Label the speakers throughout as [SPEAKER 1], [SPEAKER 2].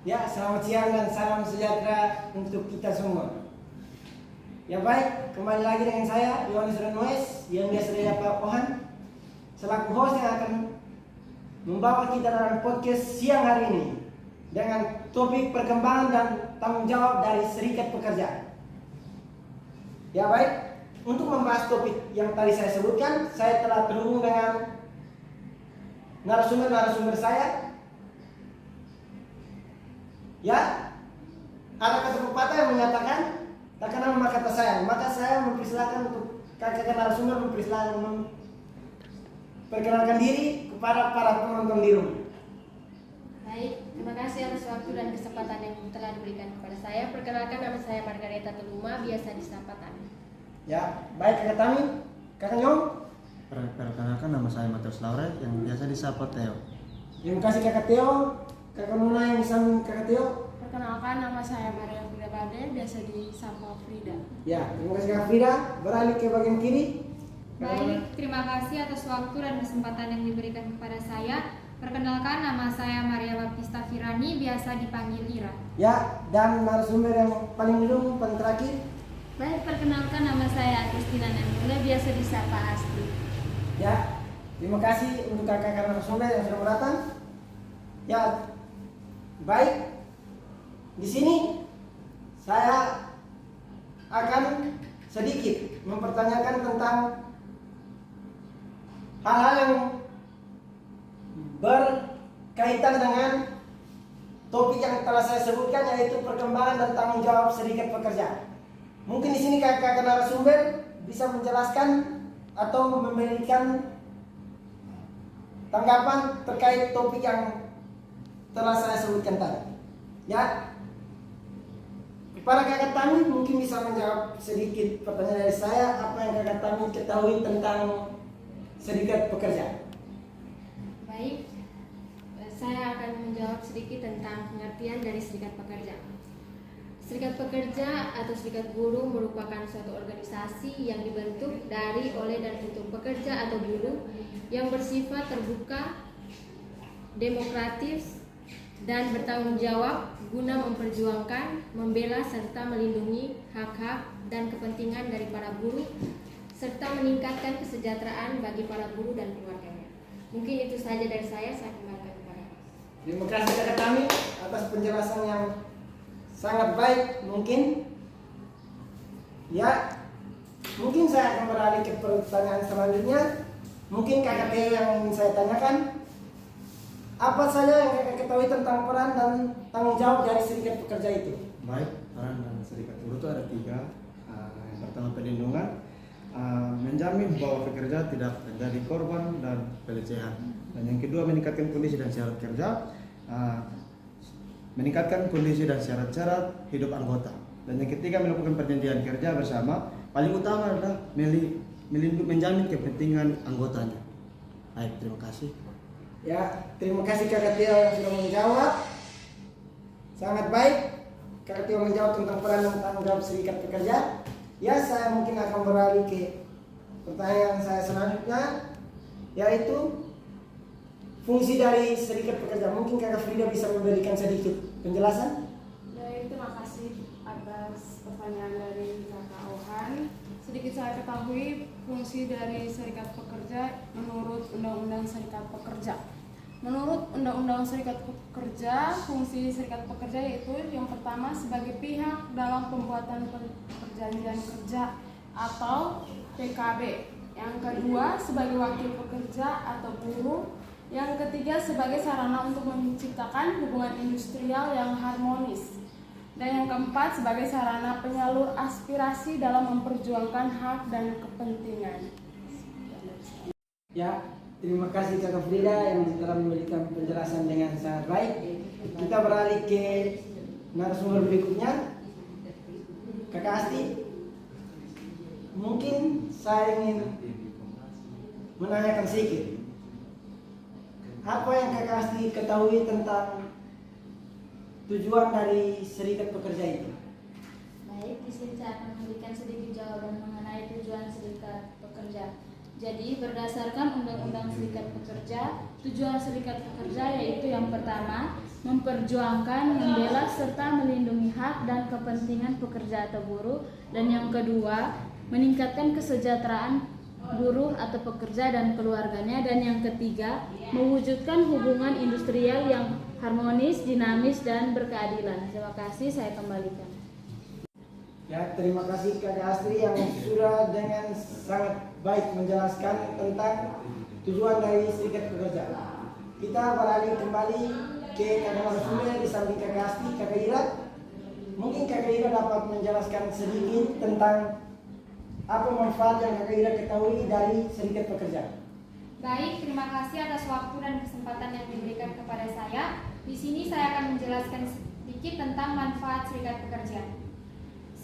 [SPEAKER 1] Ya, selamat siang dan salam sejahtera untuk kita semua. Ya baik, kembali lagi dengan saya Yohanes Renoes yang biasa disapa Ohan, selaku host yang akan membawa kita dalam podcast siang hari ini dengan topik perkembangan dan tanggung jawab dari serikat pekerja. Ya baik, untuk membahas topik yang tadi saya sebutkan, saya telah terhubung dengan narasumber saya. Ya, ada kata pepatah yang menyatakan tak kenal maka tak sayang. Maka saya mempersilahkan untuk kakak narasumber memperkenalkan diri kepada para penonton di rumah.
[SPEAKER 2] Baik, terima kasih atas waktu dan kesempatan yang telah diberikan kepada saya. Perkenalkan, nama saya Margareta Teluma, biasa disapa Tami.
[SPEAKER 1] Ya, baik kakak Tami, kakak Nyong.
[SPEAKER 3] Perkenalkan, nama saya Matius Laure yang biasa disapa Theo.
[SPEAKER 1] Terima kasih kakak Theo. Kakak Nuna yang bisa kakak Theo.
[SPEAKER 4] Perkenalkan, nama saya Maria Frida Bade, biasa disapa Frida.
[SPEAKER 1] Ya, terima kasih kakak Frida. Beralih ke bagian kiri.
[SPEAKER 5] Baik, terima kasih atas waktu dan kesempatan yang diberikan kepada saya. Perkenalkan, nama saya Maria Baptista Firani, biasa dipanggil Ira.
[SPEAKER 1] Ya, dan narasumber yang paling ujung, paling terakhir.
[SPEAKER 5] Baik, perkenalkan, nama saya Agustina Namula, biasa disapa Astri.
[SPEAKER 1] Ya, terima kasih untuk kakak narasumber yang sudah datang. Ya, baik. Di sini saya akan sedikit mempertanyakan tentang hal-hal yang berkaitan dengan topik yang telah saya sebutkan, yaitu perkembangan dan tanggung jawab serikat pekerja. Mungkin di sini kakak narasumber bisa menjelaskan atau memberikan tanggapan terkait topik yang telah saya sebutkan tadi. Ya, kepada kakak Tami mungkin bisa menjawab sedikit pertanyaan dari saya. Apa yang kakak Tami ketahui tentang serikat pekerja?
[SPEAKER 2] Baik, saya akan menjawab sedikit tentang pengertian dari serikat pekerja. Serikat pekerja atau serikat buruh merupakan suatu organisasi yang dibentuk dari, oleh, dan untuk pekerja atau buruh yang bersifat terbuka, demokratis, dan bertanggung jawab guna memperjuangkan, membela, serta melindungi hak-hak dan kepentingan dari para buruh serta meningkatkan kesejahteraan bagi para buruh dan keluarganya. Mungkin itu saja dari saya kembalikan kepada.
[SPEAKER 1] Terima kasih kakak Tami atas penjelasan yang sangat baik. Mungkin ya, mungkin saya akan beralih ke pertanyaan selanjutnya. Mungkin kakak Teo yang ingin saya tanyakan, apa saja yang kakak ketahui tentang peran dan tanggung jawab dari serikat pekerja itu?
[SPEAKER 3] Baik, peran dan serikat buruh itu ada tiga. Yang pertama perlindungan, menjamin bahwa pekerja tidak menjadi korban dan pelecehan. Dan yang kedua meningkatkan kondisi dan syarat kerja, meningkatkan kondisi dan syarat-syarat hidup anggota. Dan yang ketiga melakukan perjanjian kerja bersama. Paling utama adalah menjamin kepentingan anggotanya. Baik, terima kasih.
[SPEAKER 1] Ya, terima kasih kakak Tio yang sudah menjawab. Sangat baik. Kakak Tio menjawab tentang peran dan tanggung jawab serikat pekerja. Ya, saya mungkin akan beralih ke pertanyaan saya selanjutnya, yaitu fungsi dari serikat pekerja. Mungkin kakak Frida bisa memberikan sedikit penjelasan.
[SPEAKER 4] Baik, terima kasih atas pertanyaan dari kakak Ohan. Sedikit saya ketahui fungsi dari serikat pekerja menurut Undang-Undang Serikat Pekerja. Menurut Undang-Undang Serikat Pekerja, fungsi serikat pekerja yaitu yang pertama sebagai pihak dalam pembuatan perjanjian kerja atau PKB. Yang kedua sebagai wakil pekerja atau buruh. Yang ketiga sebagai sarana untuk menciptakan hubungan industrial yang harmonis. Dan yang keempat sebagai sarana penyalur aspirasi dalam memperjuangkan hak dan kepentingan.
[SPEAKER 1] Ya, terima kasih kakak Frida yang telah memberikan penjelasan dengan sangat baik. Kita beralih ke narasumber berikutnya, kakak Asti. Mungkin saya ingin menanyakan sedikit, apa yang kakak Asti ketahui tentang tujuan dari serikat pekerja itu?
[SPEAKER 5] Baik, di sini saya akan memberikan sedikit jawaban mengenai tujuan serikat pekerja. Jadi berdasarkan Undang-Undang Serikat Pekerja, tujuan serikat pekerja yaitu yang pertama
[SPEAKER 4] memperjuangkan, membela, serta melindungi hak dan kepentingan pekerja atau buruh. Dan yang kedua, meningkatkan kesejahteraan buruh atau pekerja dan keluarganya. Dan yang ketiga, mewujudkan hubungan industrial yang harmonis, dinamis, dan berkeadilan. Terima kasih, saya kembalikan.
[SPEAKER 1] Ya, terima kasih Kakak Astri yang sudah dengan sangat baik menjelaskan tentang tujuan dari Serikat Pekerja. Kita beralih kembali ke Kakak narasumber di samping Kakak Astri, Kakak Ira. Mungkin Kakak Ira dapat menjelaskan sedikit tentang apa manfaat yang Kakak Ira ketahui dari Serikat Pekerja.
[SPEAKER 5] Baik, terima kasih atas waktu dan kesempatan yang diberikan kepada saya. Di sini saya akan menjelaskan sedikit tentang manfaat Serikat Pekerja.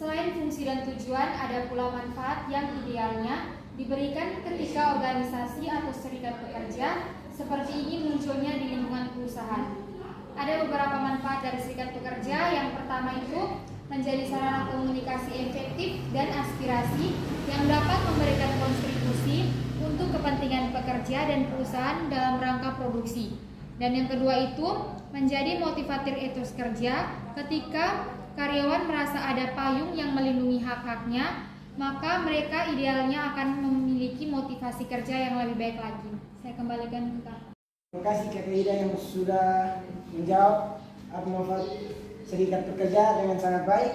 [SPEAKER 5] Selain fungsi dan tujuan, ada pula manfaat yang idealnya diberikan ketika organisasi atau serikat pekerja seperti ini munculnya di lingkungan perusahaan. Ada beberapa manfaat dari serikat pekerja. Yang pertama itu menjadi sarana komunikasi efektif dan aspirasi yang dapat memberikan kontribusi untuk kepentingan pekerja dan perusahaan dalam rangka produksi. Dan yang kedua itu menjadi motivator etos kerja. Ketika karyawan merasa ada payung yang melindungi hak-haknya, maka mereka idealnya akan memiliki motivasi kerja yang lebih baik lagi. Saya kembalikan ke Kak.
[SPEAKER 1] Terima kasih Kakak Ida yang sudah menjawab apa manfaat Serikat Pekerja dengan sangat baik.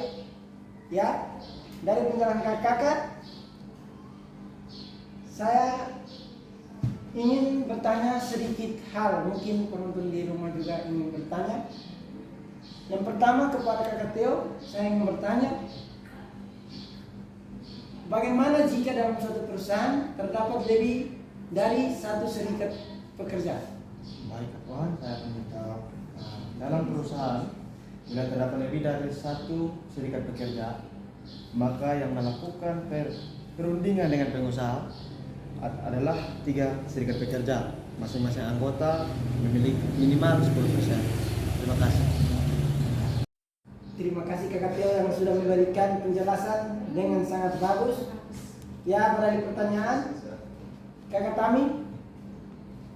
[SPEAKER 1] Ya, dari penjelasan kakak, saya ingin bertanya sedikit hal. Mungkin penonton di rumah juga ingin bertanya. Yang pertama kepada Kakak Theo, saya ingin bertanya, bagaimana jika dalam suatu perusahaan terdapat lebih dari satu serikat pekerja?
[SPEAKER 3] Baik, Kak Tuhan, saya akan menjawab. Dalam perusahaan, bila terdapat lebih dari satu serikat pekerja, maka yang melakukan perundingan dengan pengusaha adalah 3 serikat pekerja. Masing-masing anggota memiliki minimal 10%. Terima kasih.
[SPEAKER 1] Terima kasih Kakak Theo yang sudah memberikan penjelasan dengan sangat bagus. Ya, beralih pertanyaan, Kakak Tami,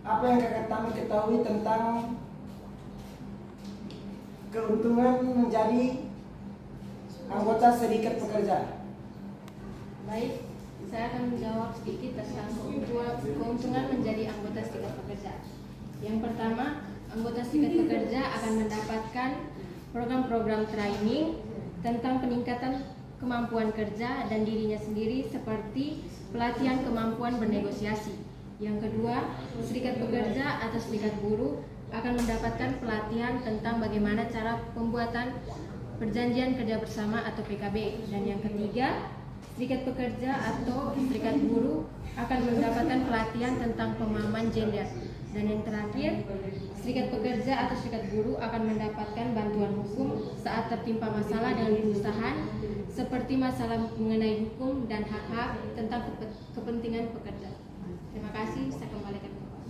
[SPEAKER 1] apa yang Kakak Tami ketahui tentang keuntungan menjadi anggota serikat pekerja?
[SPEAKER 2] Baik, saya akan menjawab sedikit tentang keuntungan menjadi anggota serikat pekerja. Yang pertama, anggota serikat pekerja akan mendapatkan program-program training tentang peningkatan kemampuan kerja dan dirinya sendiri seperti pelatihan kemampuan bernegosiasi. Yang kedua, serikat pekerja atau serikat buruh akan mendapatkan pelatihan tentang bagaimana cara pembuatan perjanjian kerja bersama atau PKB. Dan yang ketiga, serikat pekerja atau serikat buruh akan mendapatkan pelatihan tentang pemahaman gender. Dan yang terakhir, serikat pekerja atau serikat buruh akan mendapatkan bantuan hukum saat tertimpa masalah dengan perusahaan seperti masalah mengenai hukum dan hak-hak tentang kepentingan pekerja. Terima kasih, saya kembalikan ke Bapak.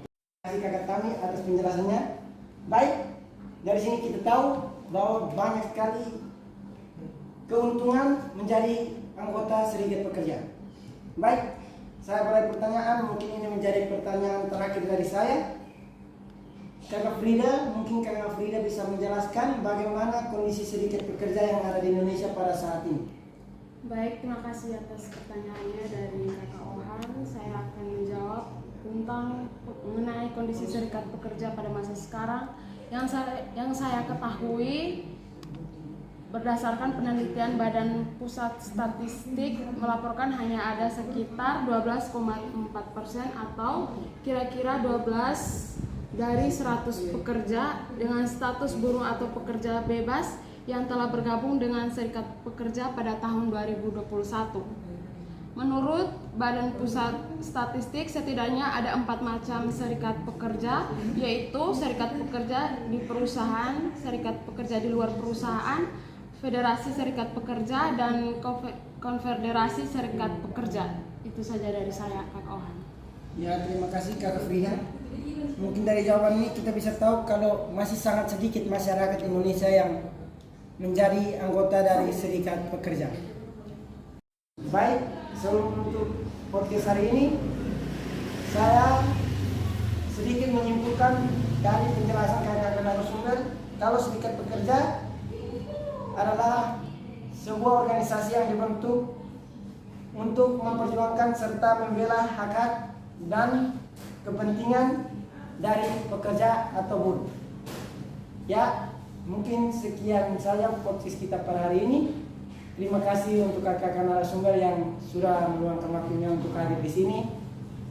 [SPEAKER 1] Terima kasih Kakak Tami atas penjelasannya. Baik, dari sini kita tahu bahwa banyak sekali keuntungan menjadi anggota serikat pekerja. Baik, saya mulai pertanyaan, mungkin ini menjadi pertanyaan terakhir dari saya. Kakak Frida, mungkin Kakak Frida bisa menjelaskan bagaimana kondisi serikat pekerja yang ada di Indonesia pada saat ini.
[SPEAKER 4] Baik, terima kasih atas pertanyaannya dari Kakak Ohan. Saya akan menjawab tentang mengenai kondisi serikat pekerja pada masa sekarang. Yang saya ketahui, berdasarkan penelitian Badan Pusat Statistik melaporkan hanya ada sekitar 12,4% atau kira-kira 12 dari 100 pekerja dengan status buruh atau pekerja bebas yang telah bergabung dengan serikat pekerja pada tahun 2021. Menurut Badan Pusat Statistik, setidaknya ada 4 macam serikat pekerja, yaitu serikat pekerja di perusahaan, serikat pekerja di luar perusahaan, Federasi Serikat Pekerja, dan Konfederasi Serikat Pekerja. Itu saja dari saya, Kak Ohan.
[SPEAKER 1] Ya, terima kasih Kak Frida. Mungkin dari jawaban ini kita bisa tahu kalau masih sangat sedikit masyarakat Indonesia yang menjadi anggota dari serikat pekerja. Baik, sebelum menutup podcast hari ini, saya sedikit menyimpulkan dari penjelasan kakak narasumber kalau Serikat Pekerja adalah sebuah organisasi yang dibentuk untuk memperjuangkan serta membela hak dan kepentingan dari pekerja atau buruh. Ya, mungkin sekian saja podcast kita pada hari ini. Terima kasih untuk kakak narasumber yang sudah meluangkan waktunya untuk hadir di sini.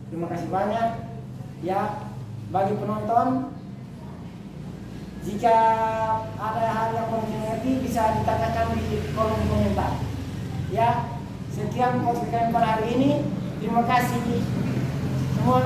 [SPEAKER 1] Terima kasih banyak. Ya, bagi penonton, jika ada hal yang belum dimengerti bisa ditanyakan di kolom komentar. Ya, sekian podcast kami pada hari ini. Terima kasih semua.